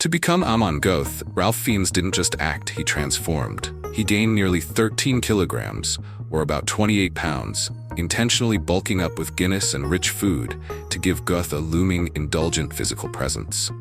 To become Amon Goth, Ralph Fiennes didn't just act, he transformed. He gained nearly 13 kilograms, or about 28 pounds, intentionally bulking up with Guinness and rich food to give Goth a looming, indulgent physical presence.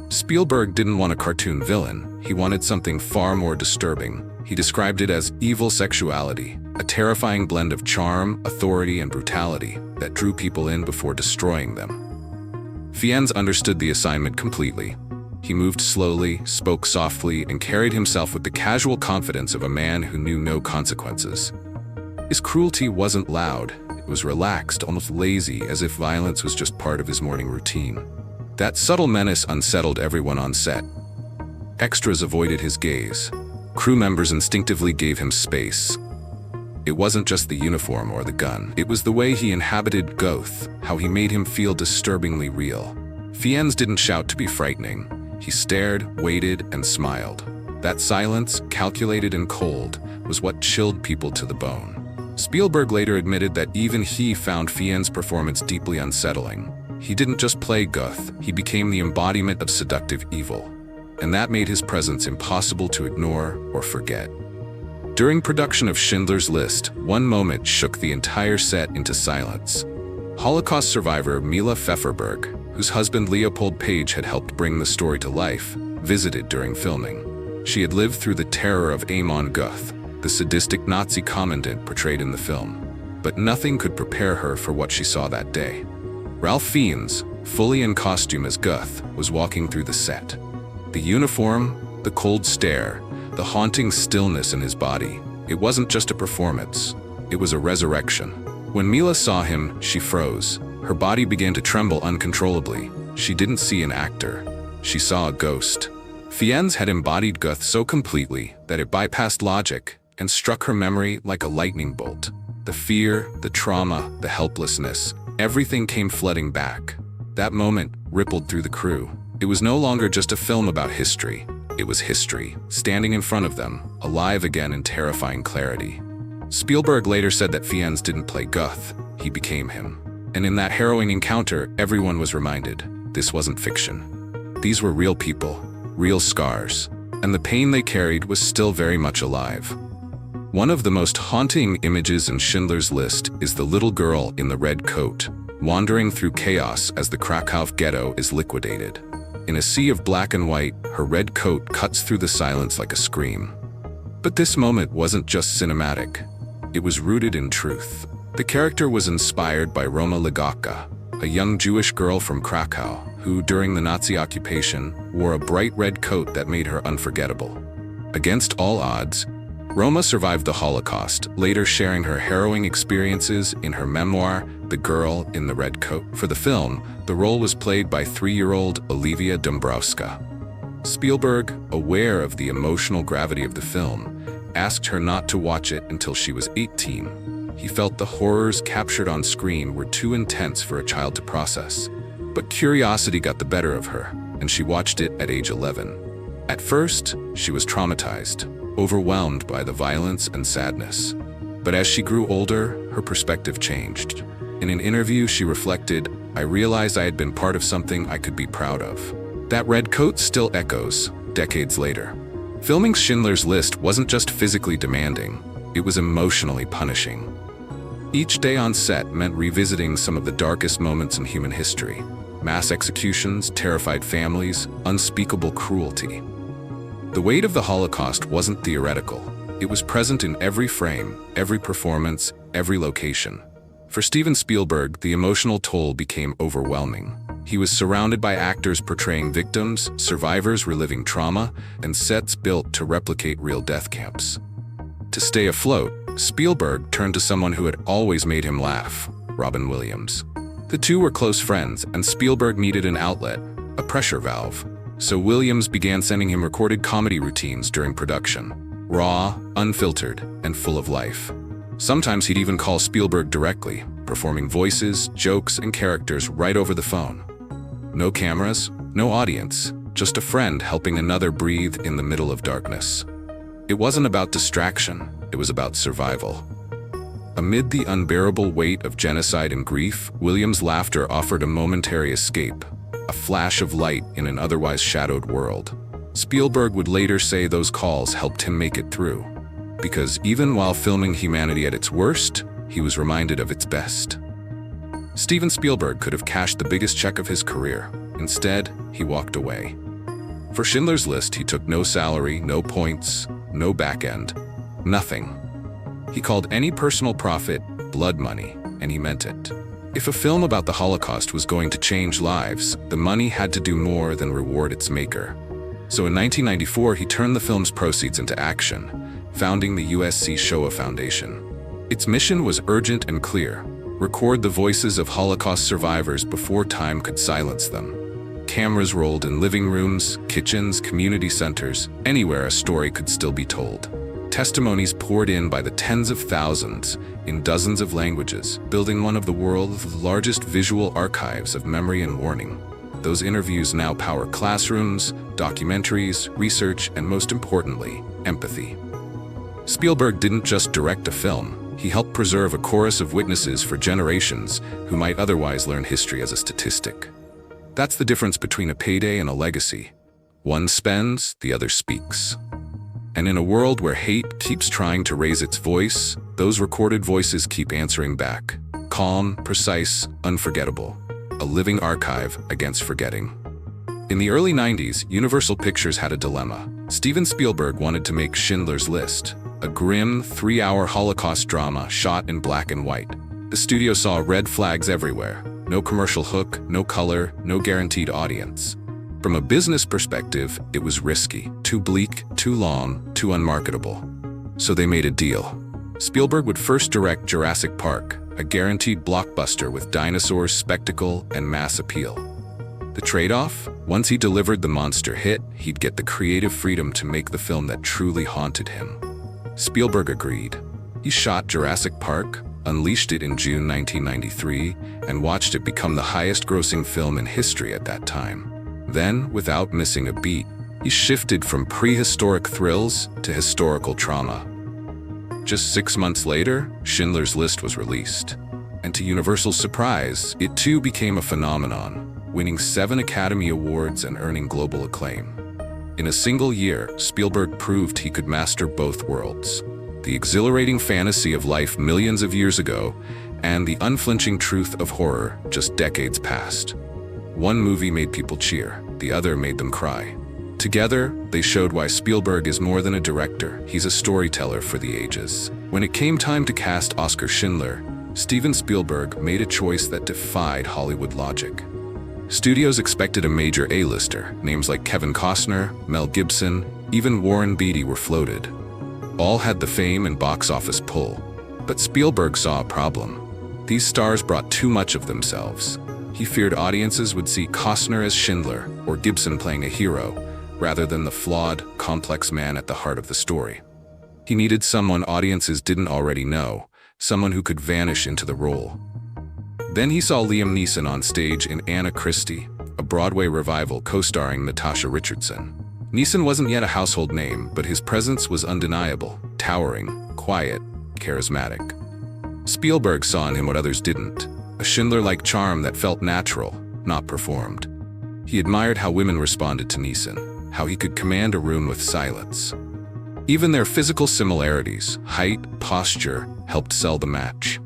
Spielberg didn't want a cartoon villain, he wanted something far more disturbing. He described it as evil sexuality, a terrifying blend of charm, authority, and brutality that drew people in before destroying them. Fiennes understood the assignment completely. He moved slowly, spoke softly, and carried himself with the casual confidence of a man who knew no consequences. His cruelty wasn't loud, it was relaxed, almost lazy, as if violence was just part of his morning routine. That subtle menace unsettled everyone on set. Extras avoided his gaze. Crew members instinctively gave him space. It wasn't just the uniform or the gun. It was the way he inhabited Goth, how he made him feel disturbingly real. Fiennes didn't shout to be frightening. He stared, waited, and smiled. That silence, calculated and cold, was what chilled people to the bone. Spielberg later admitted that even he found Fiennes' performance deeply unsettling. He didn't just play Goth, he became the embodiment of seductive evil. And that made his presence impossible to ignore or forget. During production of Schindler's List, one moment shook the entire set into silence. Holocaust survivor Mila Pfefferberg, whose husband Leopold Page had helped bring the story to life, visited during filming. She had lived through the terror of Amon Goth, the sadistic Nazi commandant portrayed in the film. But nothing could prepare her for what she saw that day. Ralph Fiennes, fully in costume as Goth, was walking through the set. The uniform, the cold stare, the haunting stillness in his body. It wasn't just a performance, it was a resurrection. When Mila saw him, she froze. Her body began to tremble uncontrollably. She didn't see an actor, she saw a ghost. Fiennes had embodied Goth so completely that it bypassed logic and struck her memory like a lightning bolt. The fear, the trauma, the helplessness, everything came flooding back. That moment rippled through the crew. It was no longer just a film about history. It was history, standing in front of them, alive again in terrifying clarity. Spielberg later said that Fiennes didn't play Goth, he became him. And in that harrowing encounter, everyone was reminded, this wasn't fiction. These were real people, real scars, and the pain they carried was still very much alive. One of the most haunting images in Schindler's List is the little girl in the red coat, wandering through chaos as the Krakow ghetto is liquidated. In a sea of black and white, her red coat cuts through the silence like a scream. But this moment wasn't just cinematic. It was rooted in truth. The character was inspired by Roma Ligacka, a young Jewish girl from Krakow who, during the Nazi occupation, wore a bright red coat that made her unforgettable. Against all odds, Roma survived the Holocaust, later sharing her harrowing experiences in her memoir, The Girl in the Red Coat. For the film, the role was played by 3-year-old Olivia Dombrowska. Spielberg, aware of the emotional gravity of the film, asked her not to watch it until she was 18. He felt the horrors captured on screen were too intense for a child to process. But curiosity got the better of her, and she watched it at age 11. At first, she was traumatized, overwhelmed by the violence and sadness. But as she grew older, her perspective changed. In an interview, she reflected, "I realized I had been part of something I could be proud of." That red coat still echoes, decades later. Filming Schindler's List wasn't just physically demanding, it was emotionally punishing. Each day on set meant revisiting some of the darkest moments in human history. Mass executions, terrified families, unspeakable cruelty. The weight of the Holocaust wasn't theoretical. It was present in every frame, every performance, every location. For Steven Spielberg, the emotional toll became overwhelming. He was surrounded by actors portraying victims, survivors reliving trauma, and sets built to replicate real death camps. To stay afloat, Spielberg turned to someone who had always made him laugh, Robin Williams. The two were close friends, and Spielberg needed an outlet, a pressure valve. So Williams began sending him recorded comedy routines during production, raw, unfiltered, and full of life. Sometimes he'd even call Spielberg directly, performing voices, jokes, and characters right over the phone. No cameras, no audience, just a friend helping another breathe in the middle of darkness. It wasn't about distraction, it was about survival. Amid the unbearable weight of genocide and grief, Williams' laughter offered a momentary escape, a flash of light in an otherwise shadowed world. Spielberg would later say those calls helped him make it through, because even while filming humanity at its worst, he was reminded of its best. Steven Spielberg could have cashed the biggest check of his career. Instead, he walked away. For Schindler's List, he took no salary, no points, no back end, nothing. He called any personal profit blood money, and he meant it. If a film about the Holocaust was going to change lives, the money had to do more than reward its maker. So in 1994, he turned the film's proceeds into action, founding the USC Shoah Foundation. Its mission was urgent and clear: record the voices of Holocaust survivors before time could silence them. Cameras rolled in living rooms, kitchens, community centers, anywhere a story could still be told. Testimonies poured in by the tens of thousands in dozens of languages, building one of the world's largest visual archives of memory and warning. Those interviews now power classrooms, documentaries, research, and most importantly, empathy. Spielberg didn't just direct a film, he helped preserve a chorus of witnesses for generations who might otherwise learn history as a statistic. That's the difference between a payday and a legacy. One spends, the other speaks. And in a world where hate keeps trying to raise its voice, those recorded voices keep answering back. Calm, precise, unforgettable. A living archive against forgetting. In the early 90s, Universal Pictures had a dilemma. Steven Spielberg wanted to make Schindler's List, a grim, 3-hour Holocaust drama shot in black and white. The studio saw red flags everywhere. No commercial hook, no color, no guaranteed audience. From a business perspective, it was risky, too bleak, too long, too unmarketable. So they made a deal. Spielberg would first direct Jurassic Park, a guaranteed blockbuster with dinosaurs, spectacle, and mass appeal. The trade-off? Once he delivered the monster hit, he'd get the creative freedom to make the film that truly haunted him. Spielberg agreed. He shot Jurassic Park, unleashed it in June 1993, and watched it become the highest-grossing film in history at that time. Then, without missing a beat, he shifted from prehistoric thrills to historical trauma. Just 6 months later, Schindler's List was released. And to Universal's surprise, it too became a phenomenon, winning 7 Academy Awards and earning global acclaim. In a single year, Spielberg proved he could master both worlds: the exhilarating fantasy of life millions of years ago, and the unflinching truth of horror just decades past. One movie made people cheer, the other made them cry. Together, they showed why Spielberg is more than a director, he's a storyteller for the ages. When it came time to cast Oskar Schindler, Steven Spielberg made a choice that defied Hollywood logic. Studios expected a major A-lister. Names like Kevin Costner, Mel Gibson, even Warren Beatty were floated. All had the fame and box office pull. But Spielberg saw a problem. These stars brought too much of themselves. He feared audiences would see Costner as Schindler or Gibson playing a hero, rather than the flawed, complex man at the heart of the story. He needed someone audiences didn't already know, someone who could vanish into the role. Then he saw Liam Neeson on stage in Anna Christie, a Broadway revival co-starring Natasha Richardson. Neeson wasn't yet a household name, but his presence was undeniable, towering, quiet, charismatic. Spielberg saw in him what others didn't, a Schindler-like charm that felt natural, not performed. He admired how women responded to Neeson, how he could command a room with silence. Even their physical similarities, height, posture, helped sell the match.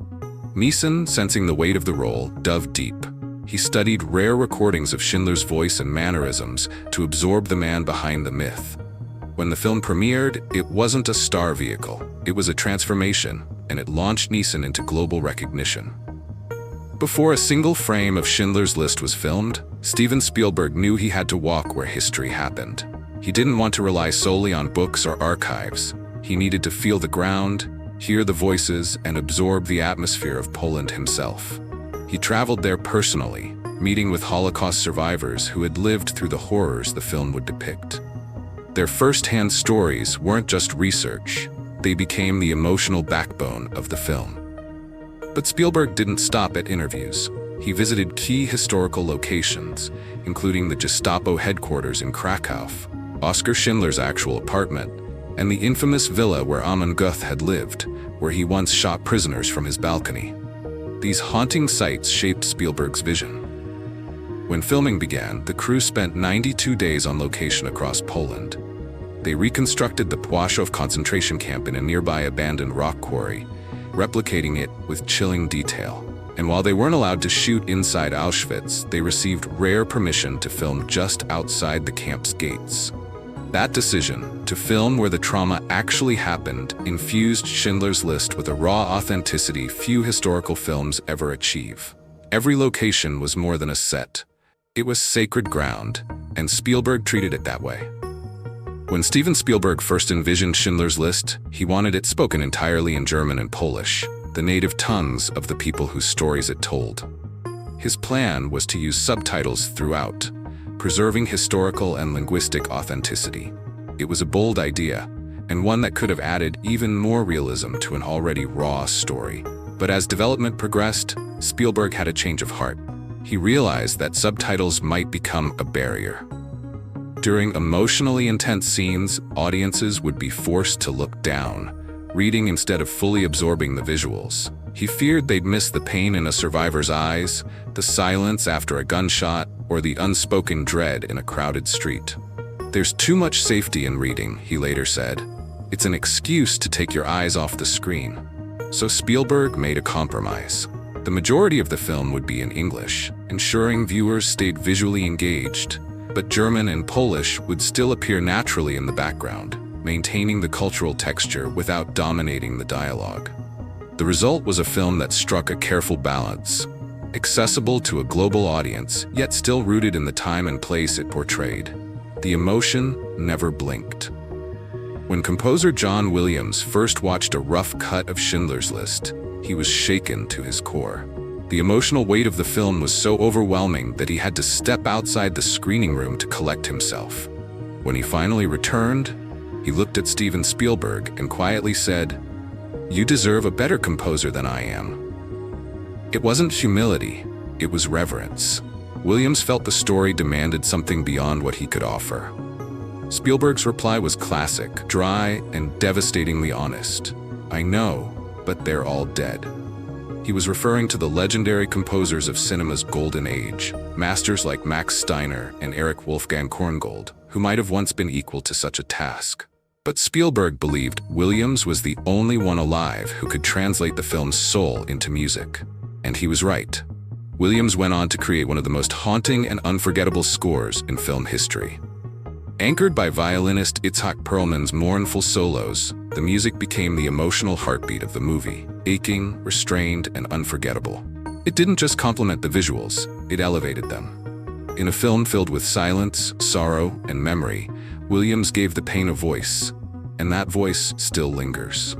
Neeson, sensing the weight of the role, dove deep. He studied rare recordings of Schindler's voice and mannerisms to absorb the man behind the myth. When the film premiered, it wasn't a star vehicle. It was a transformation, and it launched Neeson into global recognition. Before a single frame of Schindler's List was filmed, Steven Spielberg knew he had to walk where history happened. He didn't want to rely solely on books or archives. He needed to feel the ground, hear the voices, and absorb the atmosphere of Poland himself. He traveled there personally, meeting with Holocaust survivors who had lived through the horrors the film would depict. Their first-hand stories weren't just research, they became the emotional backbone of the film. But Spielberg didn't stop at interviews. He visited key historical locations, including the Gestapo headquarters in Krakow, Oskar Schindler's actual apartment, and the infamous villa where Amon Guth had lived, where he once shot prisoners from his balcony. These haunting sights shaped Spielberg's vision. When filming began, the crew spent 92 days on location across Poland. They reconstructed the Płaszów concentration camp in a nearby abandoned rock quarry, replicating it with chilling detail. And while they weren't allowed to shoot inside Auschwitz, they received rare permission to film just outside the camp's gates. That decision, to film where the trauma actually happened, infused Schindler's List with a raw authenticity few historical films ever achieve. Every location was more than a set. It was sacred ground, and Spielberg treated it that way. When Steven Spielberg first envisioned Schindler's List, he wanted it spoken entirely in German and Polish, the native tongues of the people whose stories it told. His plan was to use subtitles throughout, preserving historical and linguistic authenticity. It was a bold idea, and one that could have added even more realism to an already raw story. But as development progressed, Spielberg had a change of heart. He realized that subtitles might become a barrier. During emotionally intense scenes, audiences would be forced to look down, reading instead of fully absorbing the visuals. He feared they'd miss the pain in a survivor's eyes, the silence after a gunshot, or the unspoken dread in a crowded street. "There's too much safety in reading," he later said. "It's an excuse to take your eyes off the screen." So Spielberg made a compromise. The majority of the film would be in English, ensuring viewers stayed visually engaged, but German and Polish would still appear naturally in the background, maintaining the cultural texture without dominating the dialogue. The result was a film that struck a careful balance, accessible to a global audience, yet still rooted in the time and place it portrayed. The emotion never blinked. When composer John Williams first watched a rough cut of Schindler's List, he was shaken to his core. The emotional weight of the film was so overwhelming that he had to step outside the screening room to collect himself. When he finally returned, he looked at Steven Spielberg and quietly said, "You deserve a better composer than I am." It wasn't humility, it was reverence. Williams felt the story demanded something beyond what he could offer. Spielberg's reply was classic, dry, and devastatingly honest. "I know, but they're all dead." He was referring to the legendary composers of cinema's golden age, masters like Max Steiner and Erich Wolfgang Korngold, who might have once been equal to such a task. But Spielberg believed Williams was the only one alive who could translate the film's soul into music. And he was right. Williams went on to create one of the most haunting and unforgettable scores in film history. Anchored by violinist Itzhak Perlman's mournful solos, the music became the emotional heartbeat of the movie, aching, restrained, and unforgettable. It didn't just complement the visuals, it elevated them. In a film filled with silence, sorrow, and memory, Williams gave the pain a voice, and that voice still lingers.